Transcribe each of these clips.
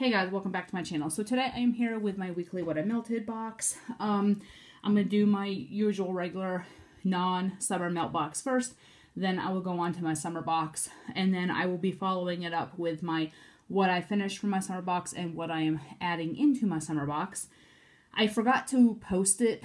Hey guys, welcome back to my channel. So today I am here with my weekly What I Melted box. I'm going to do my usual regular non-summer melt box first, then I will go on to my summer box, and then I will be following it up with my what I finished from my summer box and what I am adding into my summer box. I forgot to post it,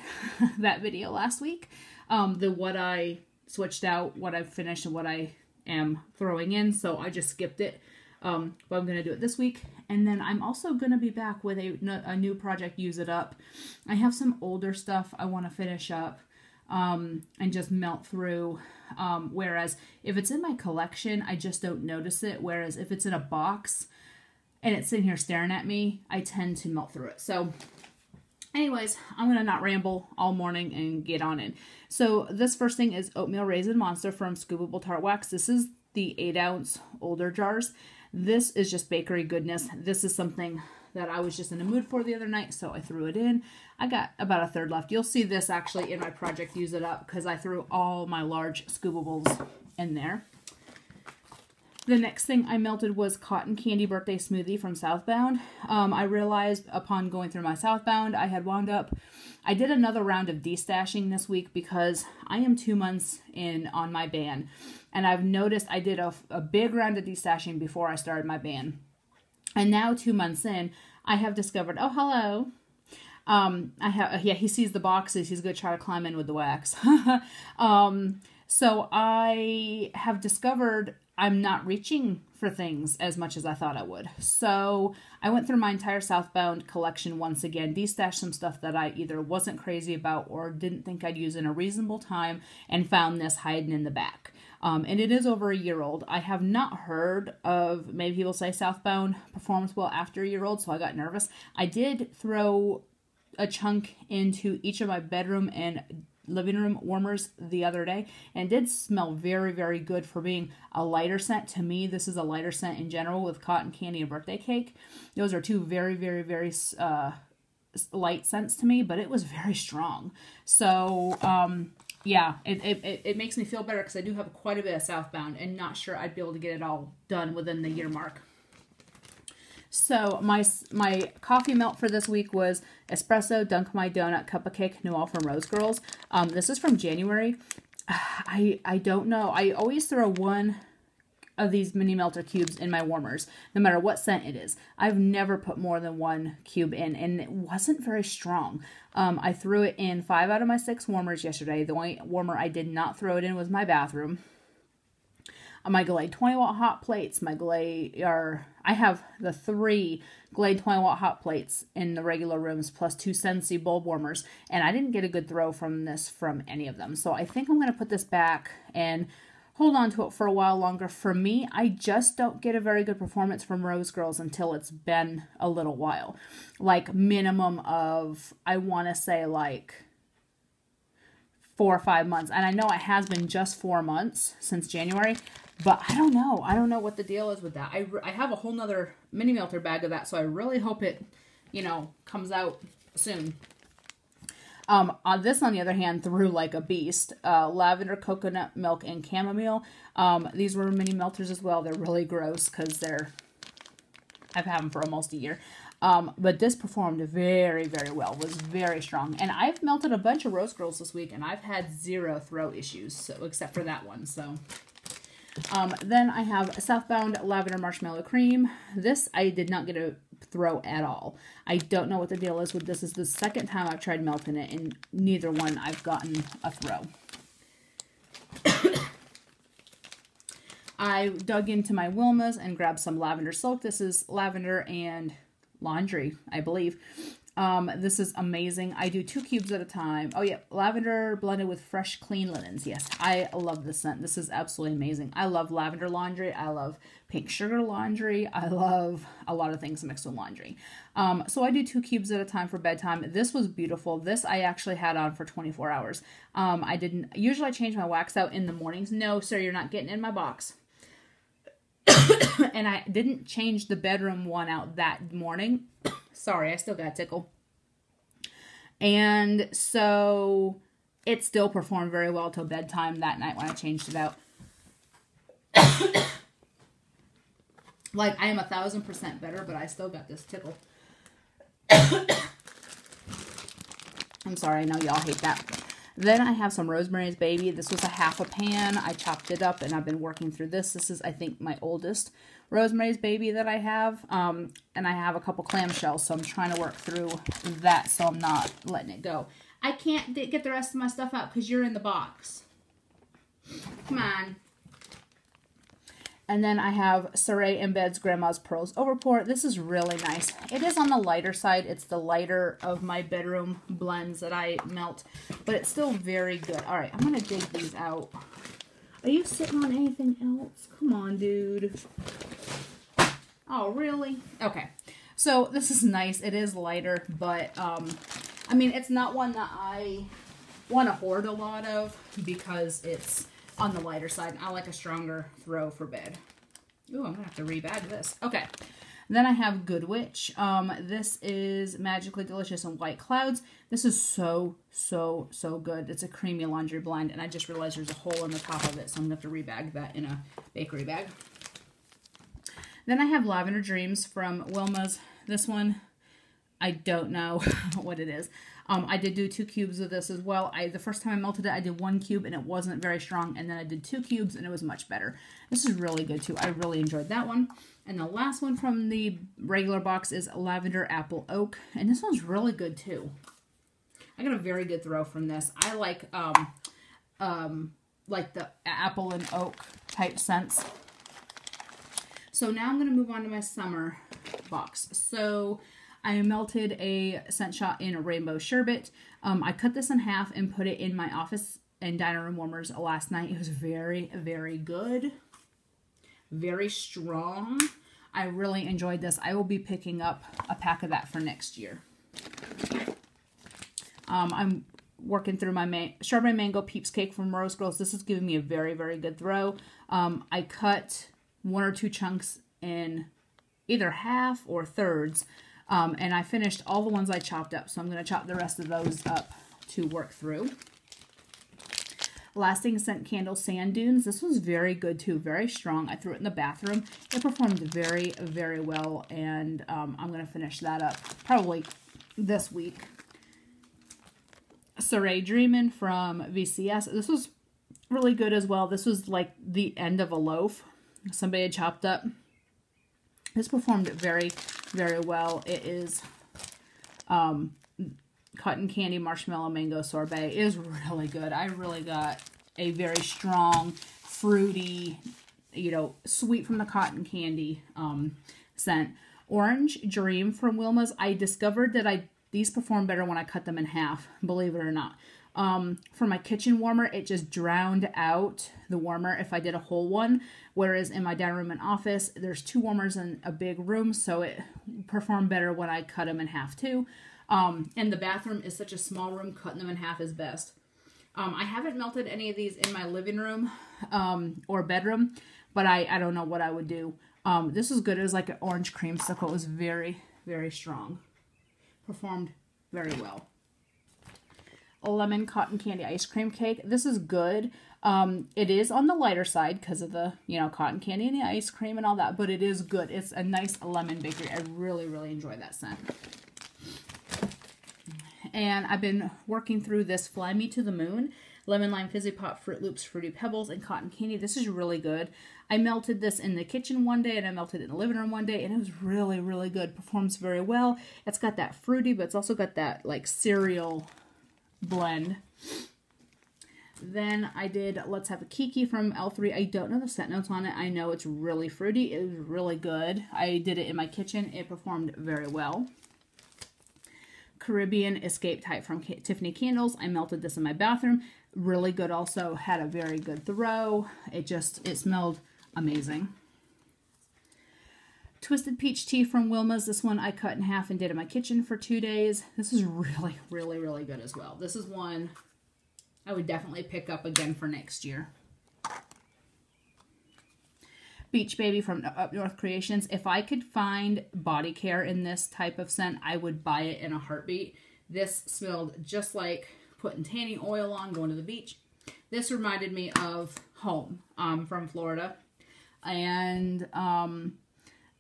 that video last week, the what I switched out, what I've finished, and what I am throwing in, so I just skipped it. But I'm going to do it this week. And then I'm also going to be back with a new project, Use It Up. I have some older stuff I want to finish up and just melt through. Whereas if it's in my collection, I just don't notice it. Whereas if it's in a box and it's sitting here staring at me, I tend to melt through it. So anyways, I'm going to not ramble all morning and get on in. So this first thing is Oatmeal Raisin Monster from Scoopable Tart Wax. This is the 8-ounce older jars. This is just bakery goodness. This is something that I was just in a mood for the other night, so I threw it in. I got about a third left. You'll see this actually in my project Use It Up because I threw all my large scoopables in there. The next thing I melted was Cotton Candy Birthday Smoothie from Southbound. I realized upon going through my Southbound, I had wound up. I did another round of destashing this week because I am 2 months in on my ban. And I've noticed I did a big round of destashing before I started my ban. And now 2 months in, I have discovered, oh, hello. Yeah, he sees the boxes. He's going to try to climb in with the wax. So I have discovered I'm not reaching for things as much as I thought I would. So I went through my entire Southbound collection once again, destashed some stuff that I either wasn't crazy about or didn't think I'd use in a reasonable time, and found this hiding in the back. And it is over a year old. I have not heard of, maybe people say Southbound performs well after a year old, so I got nervous. I did throw a chunk into each of my bedroom and living room warmers the other day, and it did smell very, very good for being a lighter scent. To me, this is a lighter scent in general with cotton candy and birthday cake. Those are two very, very, very light scents to me, but it was very strong. So, yeah, it makes me feel better because I do have quite a bit of Southbound and not sure I'd be able to get it all done within the year mark. So my coffee melt for this week was Espresso Dunk My Donut Cup of Cake Noel from Rose Girls. This is from January. I don't know. I always throw one of these mini melter cubes in my warmers, no matter what scent it is. I've never put more than one cube in, and it wasn't very strong. I threw it in 5 out of my 6 warmers yesterday. The only warmer I did not throw it in was my bathroom. My Glade 20-watt hot plates, I have the 3 Glade 20-watt hot plates in the regular rooms, plus 2 Scentsy bulb warmers, and I didn't get a good throw from this from any of them. So I think I'm going to put this back and hold on to it for a while longer. For me, I just don't get a very good performance from Rose Girls until it's been a little while. Like minimum of, I want to say like 4 or 5 months. And I know it has been just 4 months since January. But I don't know. I don't know what the deal is with that. I have a whole nother mini melter bag of that, so I really hope it, comes out soon. This, on the other hand, threw like a beast. Lavender, coconut milk, and chamomile. These were mini melters as well. They're really gross because I've had them for almost a year. But this performed very, very well. Was very strong. And I've melted a bunch of Rose Girls this week, and I've had 0 throw issues, so, except for that one, so... Then I have Southbound Lavender Marshmallow Cream. This I did not get a throw at all. I don't know what the deal is with this. This is the second time I've tried melting it, and neither one I've gotten a throw. I dug into my Wilma's and grabbed some lavender soap. This is lavender and laundry, I believe. This is amazing. I do 2 cubes at a time. Oh yeah, lavender blended with fresh, clean linens. Yes, I love this scent. This is absolutely amazing. I love lavender laundry. I love pink sugar laundry. I love a lot of things mixed with laundry. So I do 2 cubes at a time for bedtime. This was beautiful. This I actually had on for 24 hours. Usually I change my wax out in the mornings. No, sir, you're not getting in my box. And I didn't change the bedroom one out that morning. Sorry, I still got a tickle. And so it still performed very well till bedtime that night when I changed it out. Like, I am 1,000% better, but I still got this tickle. I'm sorry, I know y'all hate that. Then I have some Rosemary's Baby. This was a half a pan. I chopped it up, and I've been working through this. This is, I think, my oldest Rosemary's Baby that I have. And I have a couple clamshells, so I'm trying to work through that so I'm not letting it go. I can't get the rest of my stuff out because you're in the box. Come on. And then I have Saray Embeds Grandma's Pearls Overpour. This is really nice. It is on the lighter side. It's the lighter of my bedroom blends that I melt, but it's still very good. All right, I'm going to dig these out. Are you sitting on anything else? Come on, dude. Oh, really? Okay. So this is nice. It is lighter, but, I mean, it's not one that I want to hoard a lot of because it's on the lighter side. I like a stronger throw for bed. Ooh, I'm going to have to rebag this. Okay. Then I have Good Witch. This is Magically Delicious in White Clouds. This is so, so, so good. It's a creamy laundry blend, and I just realized there's a hole in the top of it, so I'm going to have to rebag that in a bakery bag. Then I have Lavender Dreams from Wilma's. This one, I don't know what it is. I did do 2 cubes of this as well. The first time I melted it, I did 1 cube and it wasn't very strong. And then I did 2 cubes and it was much better. This is really good too. I really enjoyed that one. And the last one from the regular box is Lavender Apple Oak. And this one's really good too. I got a very good throw from this. I like the apple and oak type scents. So now I'm going to move on to my summer box. So I melted a Scent Shot in a Rainbow Sherbet. I cut this in half and put it in my office and dining room warmers last night. It was very, very good. Very strong. I really enjoyed this. I will be picking up a pack of that for next year. I'm working through my Strawberry Mango Peeps Cake from Rose Girls. This is giving me a very, very good throw. I cut 1 or 2 chunks in either half or thirds. And I finished all the ones I chopped up, so I'm going to chop the rest of those up to work through. Lasting Scent Candle Sand Dunes. This was very good too, very strong. I threw it in the bathroom. It performed very, very well, and I'm going to finish that up probably this week. Saray Dreamin' from VCS. This was really good as well. This was like the end of a loaf somebody had chopped up. This performed very, very well. It is Cotton Candy Marshmallow Mango Sorbet. It is really good. I really got a very strong, fruity, sweet from the cotton candy scent. Orange Dream from Wilma's. I discovered that these perform better when I cut them in half, believe it or not. For my kitchen warmer, it just drowned out the warmer if I did a whole one. Whereas in my dining room and office, there's 2 warmers in a big room, so it performed better when I cut them in half too. And the bathroom is such a small room, cutting them in half is best. I haven't melted any of these in my living room or bedroom, but I don't know what I would do. This is good. It was like an orange creamsicle. It was very, very strong. Performed very well. A lemon cotton candy ice cream cake. This is good. It is on the lighter side because of the, cotton candy and the ice cream and all that, but it is good. It's a nice lemon bakery. I really, really enjoy that scent. And I've been working through this Fly Me to the Moon, Lemon Lime Fizzy Pop, Fruit Loops, Fruity Pebbles, and Cotton Candy. This is really good. I melted this in the kitchen one day, and I melted it in the living room one day, and it was really, really good. Performs very well. It's got that fruity, but it's also got that, like, cereal blend. Then I did Let's Have a Kiki from L3. I don't know the scent notes on it. I know it's really fruity. It was really good. I did it in my kitchen. It performed very well. Caribbean Escape Type from Tiffany Candles. I melted this in my bathroom. Really good also. Had a very good throw. It smelled amazing. Twisted Peach Tea from Wilma's. This one I cut in half and did in my kitchen for 2 days. This is really, really, really good as well. This is one I would definitely pick up again for next year. Beach Baby from Up North Creations. If I could find body care in this type of scent, I would buy it in a heartbeat. This smelled just like putting tanning oil on, going to the beach. This reminded me of home from Florida. And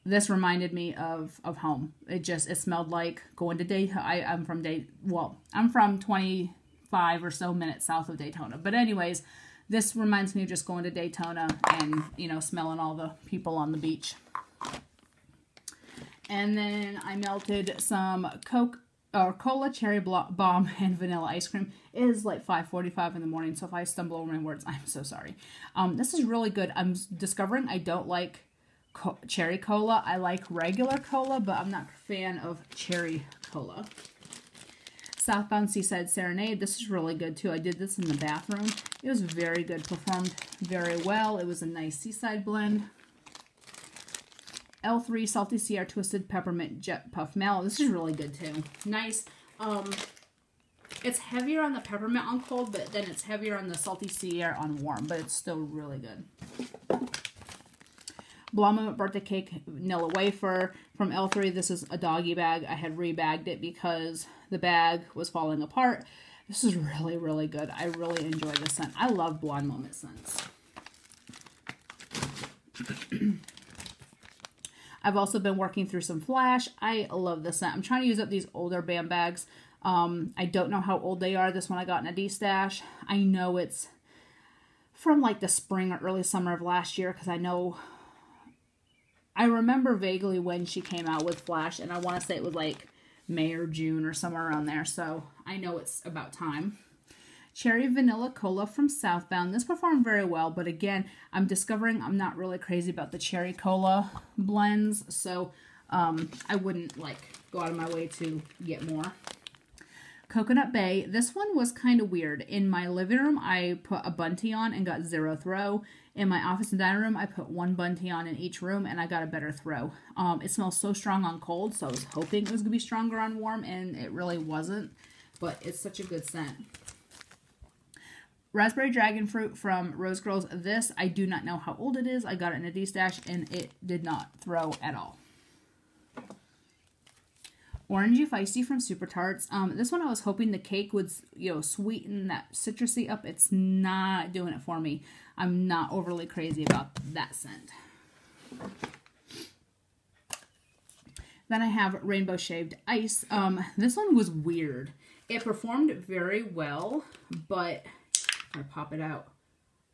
this reminded me of home. It smelled like going to Daytona. I'm from 25 or so minutes south of Daytona. But anyways, this reminds me of just going to Daytona and, you know, smelling all the people on the beach. And then I melted some Cola, cherry bomb, and vanilla ice cream. It is like 5:45 in the morning, so if I stumble over my words, I'm so sorry. This is really good. I'm discovering I don't like cherry cola. I like regular cola, but I'm not a fan of cherry cola. Southbound Seaside Serenade. This is really good too. I did this in the bathroom. It was very good. Performed very well. It was a nice seaside blend. L3 Salty Sea Air Twisted Peppermint Jet Puff Mallow. This is really good too. Nice. It's heavier on the peppermint on cold, but then it's heavier on the Salty Sea Air on warm, but it's still really good. Blondie Birthday Cake Vanilla Wafer from L3. This is a doggy bag. I had rebagged it because the bag was falling apart. This is really, really good. I really enjoy this scent. I love Blonde Moment scents. I've also been working through some Flash. I love this scent. I'm trying to use up these older BAM bags. I don't know how old they are. This one I got in a D-stash. I know it's from like the spring or early summer of last year because I remember vaguely when she came out with Flash, and I want to say it was like May or June or somewhere around there, so I know it's about time. Cherry Vanilla Cola from Southbound. This performed very well, but again, I'm discovering I'm not really crazy about the cherry cola blends, so I wouldn't like go out of my way to get more. Coconut Bay. This one was kind of weird. In my living room, I put a Bunty on and got 0 throw. In my office and dining room, I put 1 Bunty on in each room, and I got a better throw. It smells so strong on cold, so I was hoping it was going to be stronger on warm, and it really wasn't. But it's such a good scent. Raspberry Dragon Fruit from Rose Girls. This, I do not know how old it is. I got it in a D-stash, and it did not throw at all. Orangey Feisty from Super Tarts. This one I was hoping the cake would, you know, sweeten that citrusy up. It's not doing it for me. I'm not overly crazy about that scent. Then I have Rainbow Shaved Ice. This one was weird. It performed very well, but I'm gonna pop it out.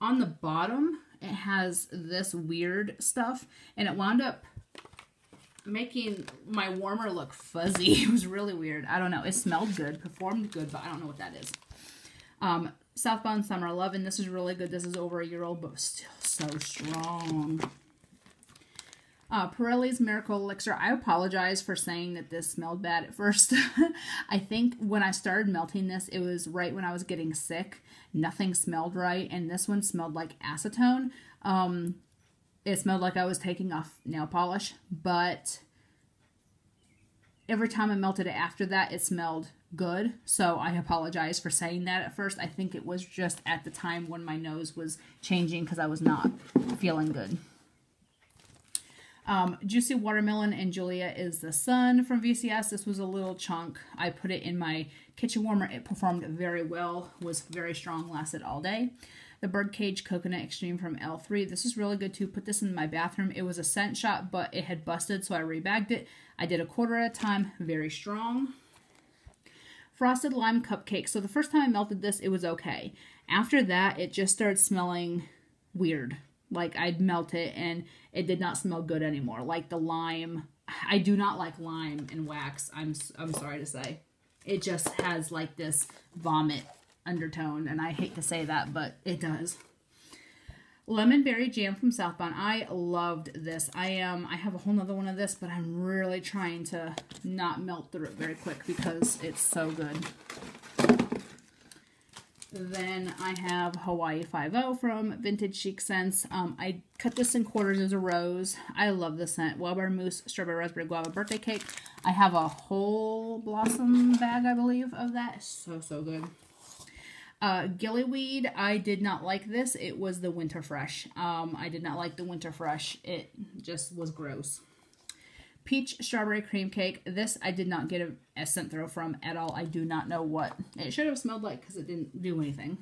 On the bottom, it has this weird stuff, and it wound up making my warmer look fuzzy. It was really weird. I don't know. It smelled good, performed good, but I don't know what that is. Southbound Summer Love, and this is really good. This is over a year old, but still so strong. Pirelli's Miracle Elixir. I apologize for saying that this smelled bad at first. I think when I started melting this, it was right when I was getting sick. Nothing smelled right, and this one smelled like acetone. It smelled like I was taking off nail polish, but every time I melted it after that, it smelled good. So I apologize for saying that at first. I think it was just at the time when my nose was changing because I was not feeling good. Juicy Watermelon and Julia is the Sun from VCS. This was a little chunk. I put it in my kitchen warmer. It performed very well, was very strong, lasted all day. The Birdcage Coconut Extreme from L3. This is really good too. Put this in my bathroom. It was a scent shot, but it had busted, so I rebagged it. I did a quarter at a time. Very strong. Frosted Lime Cupcake. So the first time I melted this, it was okay. After that, it just started smelling weird. Like I'd melt it and it did not smell good anymore. Like the lime. I do not like lime and wax. I'm sorry to say. It just has like this vomit undertone, and I hate to say that, but it does. Lemon Berry Jam from Southbound. I loved this. I have a whole nother one of this, but I'm really trying to not melt through it very quick because it's so good. Then I have Hawaii 5-0 from Vintage Chic Scents. I cut this in quarters as a rose. I love the scent. Wildberry Mousse Strawberry Raspberry Guava Birthday Cake. I have a whole blossom bag, I believe, of that. So good. Gillyweed, I did not like this. It was the Winter Fresh. I did not like the Winter Fresh. It just was gross. Peach Strawberry Cream Cake. This I did not get a scent throw from at all. I do not know what it should have smelled like because it didn't do anything.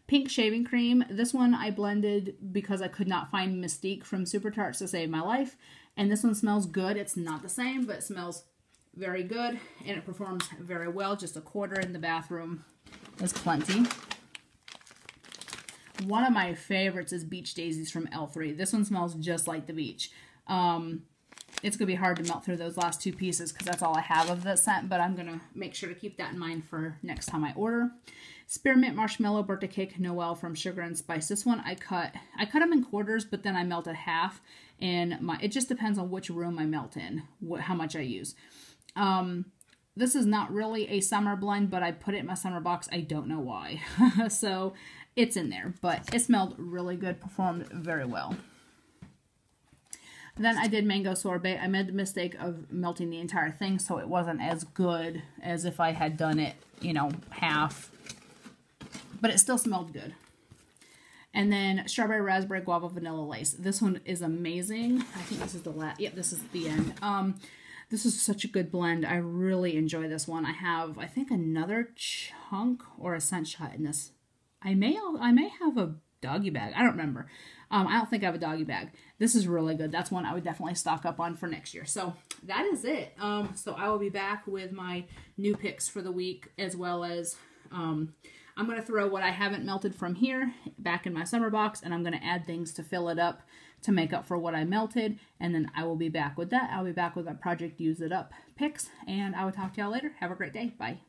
Pink Shaving Cream. This one I blended because I could not find Mystique from Super Tarts to save my life. And this one smells good. It's not the same, but it smells very good, and it performs very well. Just a quarter in the bathroom is plenty. One of my favorites is Beach Daisies from L3. This one smells just like the beach. It's going to be hard to melt through those last two pieces because that's all I have of that scent, but I'm going to make sure to keep that in mind for next time I order. Spearmint Marshmallow Birthday Cake Noel from Sugar and Spice. This one I cut them in quarters, but then I melted half, and it just depends on which room I melt in, how much I use. This is not really a summer blend, but I put it in my summer box. I don't know why. So it's in there, but it smelled really good, performed very well. Then I did Mango Sorbet. I made the mistake of melting the entire thing, so it wasn't as good as if I had done it, you know, half. But it still smelled good. And then Strawberry Raspberry Guava Vanilla Lace. This one is amazing. I think this is the last. Yep, this is the end. This is such a good blend. I really enjoy this one. I have, I think, another chunk or a scent shot in this. I may have a doggy bag. I don't remember. I don't think I have a doggy bag. This is really good. That's one I would definitely stock up on for next year. So that is it. So I will be back with my new picks for the week, as well as I'm going to throw what I haven't melted from here back in my summer box, and I'm going to add things to fill it up to make up for what I melted, and then I will be back with that. I'll be back with my Project Use It Up picks, and I will talk to y'all later. Have a great day. Bye.